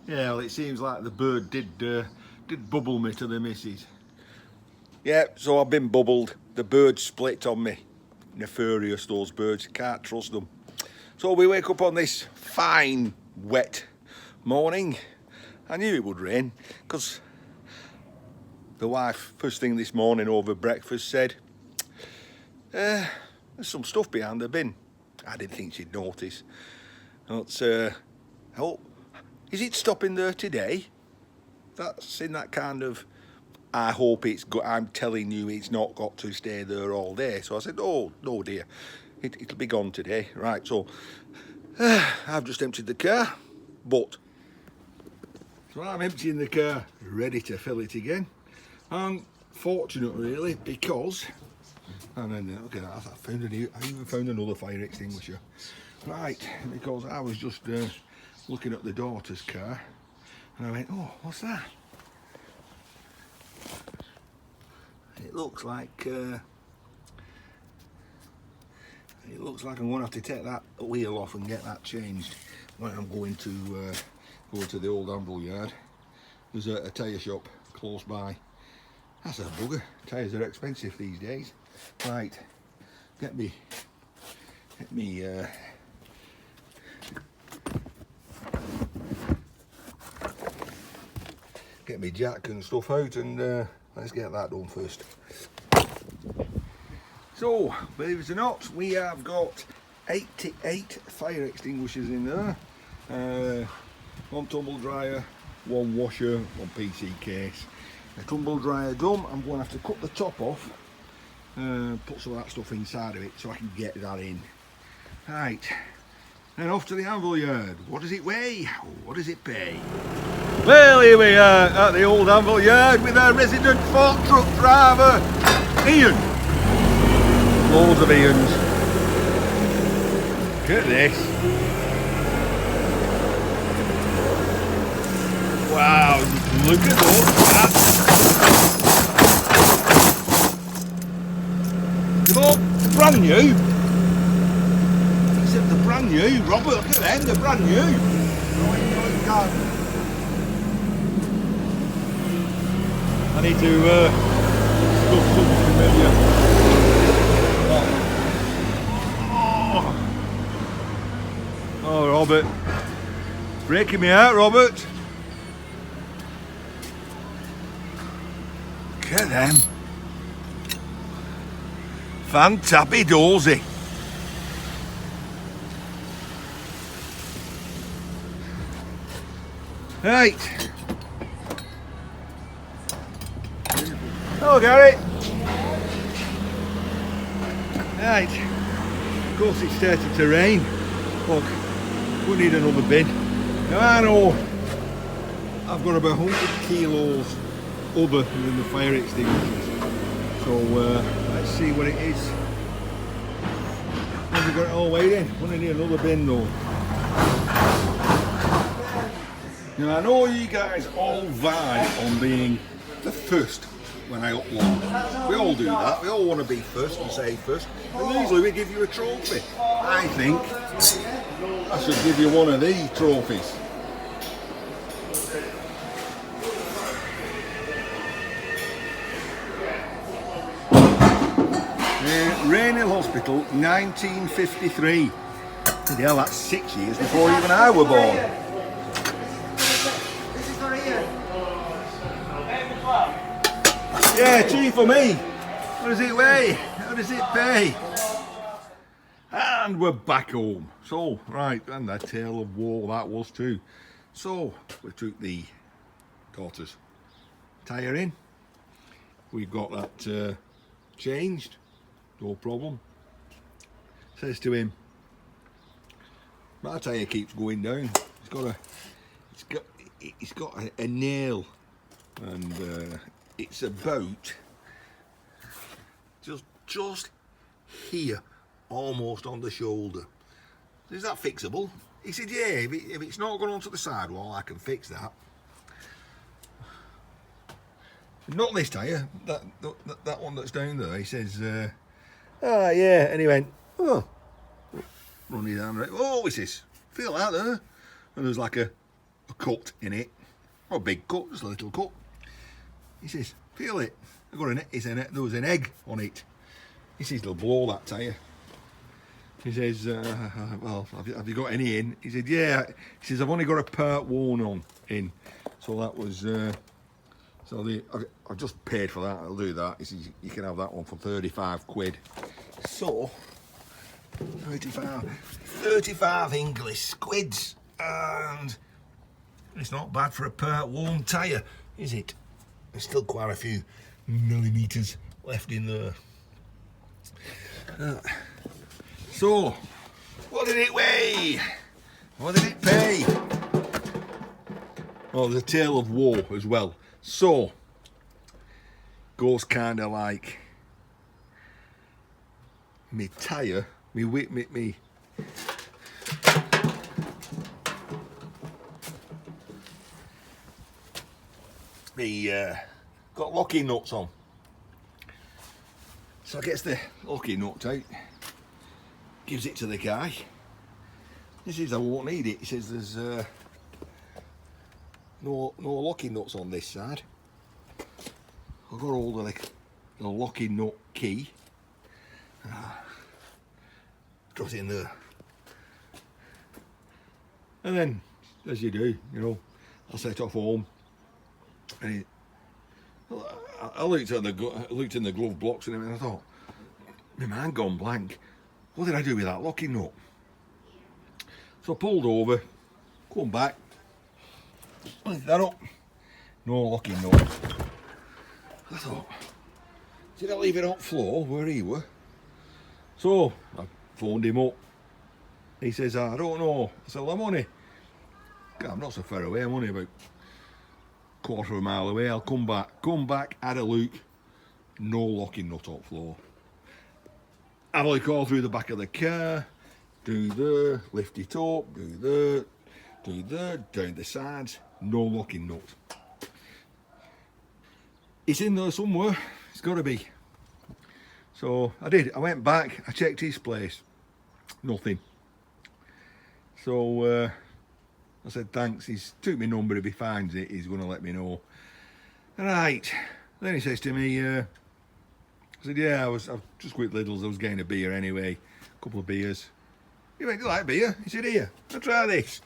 Yeah, well, it seems like the bird did bubble me to the missus. Yeah, so I've been bubbled. The bird split on me. Nefarious, those birds. Can't trust them. So we wake up on this fine, wet morning. I knew it would rain because the wife, first thing this morning over breakfast, said, there's some stuff behind the bin. I didn't think she'd notice. But, oh, is it stopping there today? That's in that kind of, I hope it's good. I'm telling you it's not got to stay there all day. So I said, oh, no dear, it'll be gone today. Right, so I've just emptied the car, but so I'm emptying the car, ready to fill it again. And fortunate really, because, and then okay, I even found another fire extinguisher. Right, because I was just looking at the daughter's car, and I went, oh, what's that? It looks like I'm going to have to take that wheel off and get that changed when I'm going to the Old Anvil yard. There's a tyre shop close by. That's a bugger. Tyres are expensive these days. Right, get me jack and stuff out, and let's get that done first. So, believe it or not, we have got 88 fire extinguishers in there. One tumble dryer, one washer, one PC case. The tumble dryer done. I'm going to have to cut the top off, put some of that stuff inside of it so I can get that in. Right, then off to the Anvil yard. What does it weigh? What does it pay? Well, here we are at the Old Anvil yard with our resident fork truck driver, Ian. Loads of Ians. Look at this. Wow, look at that. They're all brand new. Except they're brand new. Robert, look at them, they're brand new. I need to stuff something familiar. Oh, Robert. Breaking me out, Robert. Look at them. Fantappy dozy. Right. Hello, Gary. Right. Of course, it's started to rain. Look, we need another bin. Now I know I've got about 100 kilos other than the fire extinguishers. So let's see what it is. When we got it all weighed in, we're going to need another bin though. Now I know you guys all vibe on being the first when I upload. We all do that. We all want to be first and say first. And usually we give you a trophy. I think I should give you one of these trophies. Rainhill Hospital, 1953. Hell, that's 6 years before even I were born. This is for Ian. Yeah, 2 for me. What does it weigh? How does it pay? And we're back home. So, right, and that tale of woe that was too. So, we took the daughter's tyre in. We've got that changed. No problem. Says to him, my tyre keeps going down. It's got a nail, and it's about just here, almost on the shoulder. Is that fixable? He said, yeah, if it's not going onto the sidewall, I can fix that. Not this tyre, that one that's down there. He says, ah, yeah, and he went, oh, running down right. Oh, what's this? Feel that there? And there's like a a cut in it. Not a big cut, just a little cut. He says, feel it. I got in it. There was an egg on it. He says, it'll blow that tyre. He says, well, have you got any in? He said, yeah. He says, I've only got a part worn on in. So that was, I've just paid for that. I'll do that. He says, you can have that one for 35 quid. So, 35 English squids. And it's not bad for a part worn tyre, is it? There's still quite a few millimetres left in there. So, what did it weigh? What did it pay? Oh, there's a tale of woe as well. So, goes kind of like me tyre, me got locking nuts on. So I gets the locking nut out, gives it to the guy. He says, I won't need it. He says, there's no locking nuts on this side. I got hold of the locking nut key. Got it in there. And then, as you do, you know, I set off home. And I looked in the glove box and I thought, my mind gone blank. What did I do with that locking nut? So I pulled over, come back, lift that up, no locking nut. I thought, did I leave it on floor where he were? So I phoned him up. He says, I don't know. I said, well, I'm only, God, I'm not so far away, I'm only about quarter of a mile away. I'll come back, had a look, no locking nut on floor. Have a look all through the back of the car, do there, lift it up, do there, down the sides, no locking nut. It's in there somewhere, it's got to be. So I did, I went back, I checked his place, nothing. So I said thanks, he's took my number, if he finds it, he's going to let me know. Right, then he says to me, I said, yeah, I've just quit Lidl's, I was getting a beer anyway, a couple of beers. He went, do you like beer? He said, here, I'll try this.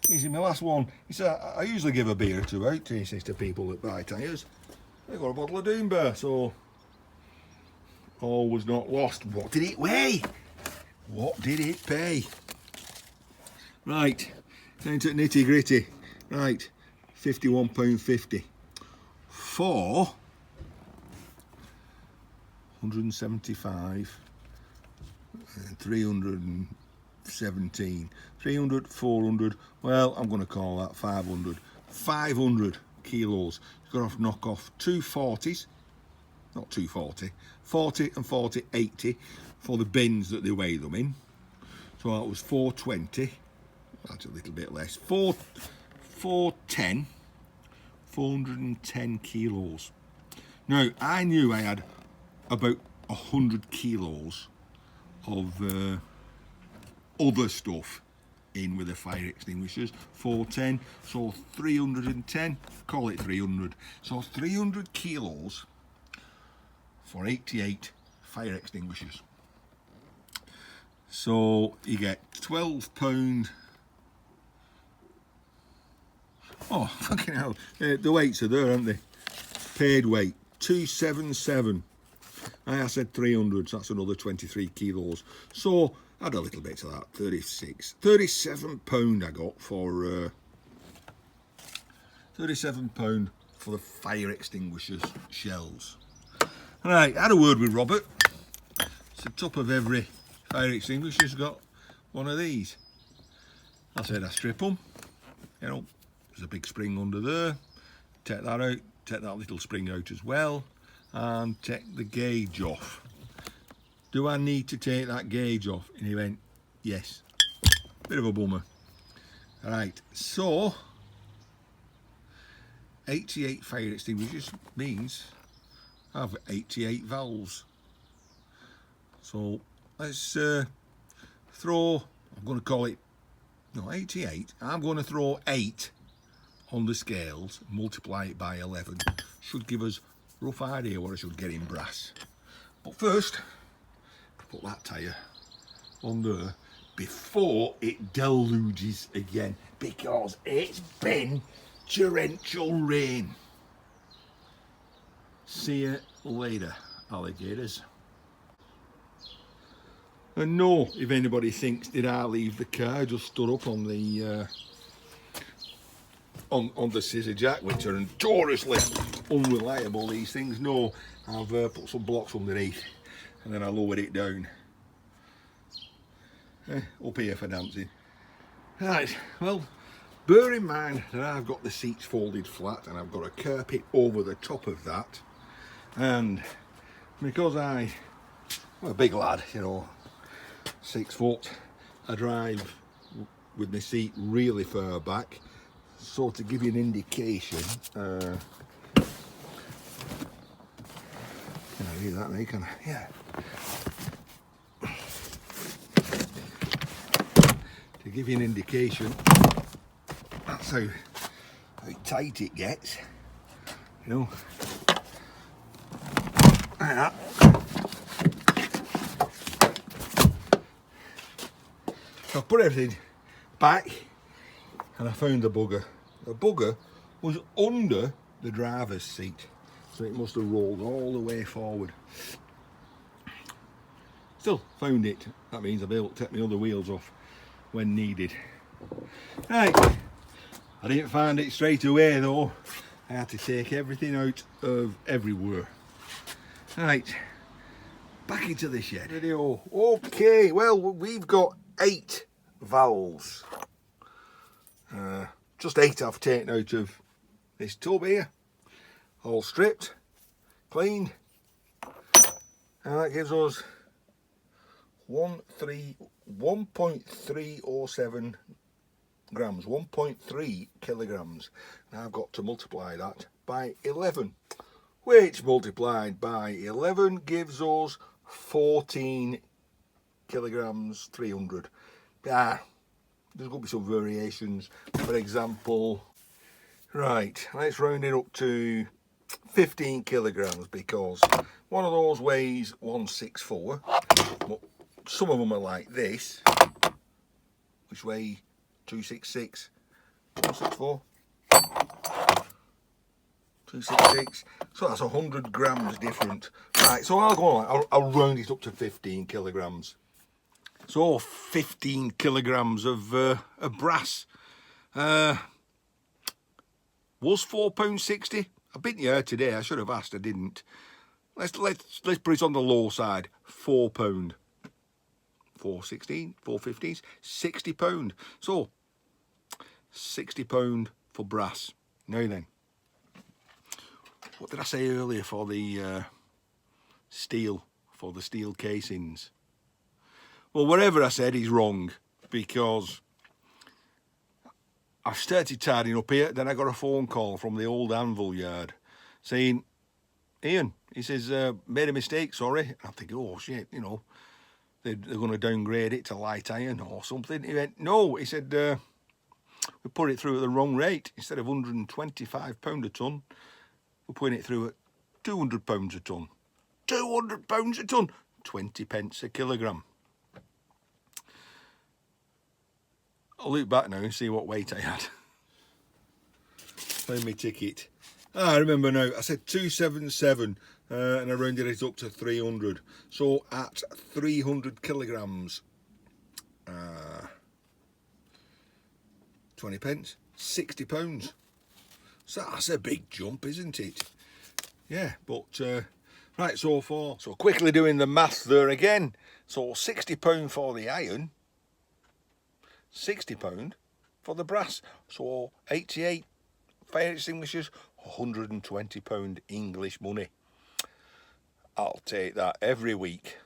He said, my last one. He said, I usually give a beer or two out, he says, to people that buy tyres. They got a bottle of Doom Bear, so all was not lost. What did it weigh? What did it pay? Right, down to nitty gritty. Right, £51.50 for 175, 317, 300, 400, well, I'm going to call that 500. 500 kilos. You've got to knock off 2 40s, not 240, 40 and 40, 80 for the bins that they weigh them in. So that was 420, that's a little bit less, 410, 410 kilos. Now, I knew I had about 100 kilos of other stuff in with the fire extinguishers. 410, so 310, call it 300. So 300 kilos for 88 fire extinguishers. So you get £12. Oh, fucking hell. The weights are there, aren't they? Paid weight, 277. I said 300, so that's another 23 kilos. So add a little bit to that, 36. £37 I got for £37 for the fire extinguishers shells. Right, I had a word with Robert. It's the top of every fire extinguisher's got one of these. I said I strip them, you know, there's a big spring under there. Take that out, take that little spring out as well, and take the gauge off. Do I need to take that gauge off? And he went, yes. Bit of a bummer. Right, so 88 fire extinguishers means I have 88 valves. So let's throw, I'm going to call it no, 88. I'm going to throw 8 on the scales, multiply it by 11. Should give us a rough idea what I should get in brass. But first, put that tyre on there before it deluges again, because it's been torrential rain. See you later, alligators. And no, if anybody thinks did I leave the car just stood up on the on the scissor jack, which are notoriously unreliable, these things. No, I've put some blocks underneath and then I lowered it down. Up here for dancing. Right, well, bear in mind that I've got the seats folded flat and I've got a carpet over the top of that, and because I'm a big lad, you know, 6 foot, I drive with my seat really far back. So to give you an indication, can I read that now? Can I? Yeah. To give you an indication, that's how tight it gets, you know, like that. So I put everything back and I found the bugger. The bugger was under the driver's seat, so it must have rolled all the way forward. Still found it. That means I'll be able to take my other wheels off when needed. Right, I didn't find it straight away though. I had to take everything out of everywhere. Right, back into the shed. Video. Okay, well, we've got 8 valves. Just 8 I've taken out of this tub here, all stripped, cleaned, and that gives us 1.307 grams, 1.3 kilograms. Now I've got to multiply that by 11, which multiplied by 11 gives us 14 kilograms 300. There's going to be some variations. For example, right, let's round it up to 15 kilograms, because one of those weighs 164, but some of them are like this, which weigh 266, 164, 266, so that's 100 grams different. Right, so I'll go on, I'll round it up to 15 kilograms. So 15 kilograms of brass. Was £4.60. I've been here today. I should have asked. I didn't. Let's put it on the low side. £4. 4.16, 4.15, £60. So £60 for brass. Now then, what did I say earlier for the steel? For the steel casings. Well, whatever I said is wrong, because I've started tidying up here, then I got a phone call from the Old Anvil yard saying, Ian, he says, made a mistake, sorry. I'm thinking, oh shit, you know, they're going to downgrade it to light iron or something. He went, no, he said, we put it through at the wrong rate. Instead of £125 a tonne, we're putting it through at £200 a tonne. £200 a tonne, 20 pence a kilogram. I'll look back now and see what weight I had. Find my ticket. I remember now, I said 277 and I rounded it up to 300. So at 300 kilograms, 20 pence, £60. So that's a big jump, isn't it? Yeah, but right, so quickly doing the maths there again. So £60 for the iron, £60 for the brass. So 88 fire extinguishers, £120 English money. I'll take that every week.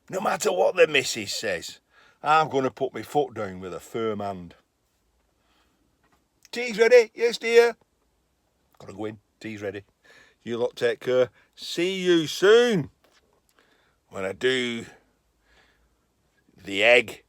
No matter what the missus says, I'm going to put my foot down with a firm hand. Tea's ready? Yes, dear. Gotta go in. Tea's ready. You lot take care. See you soon when I do the egg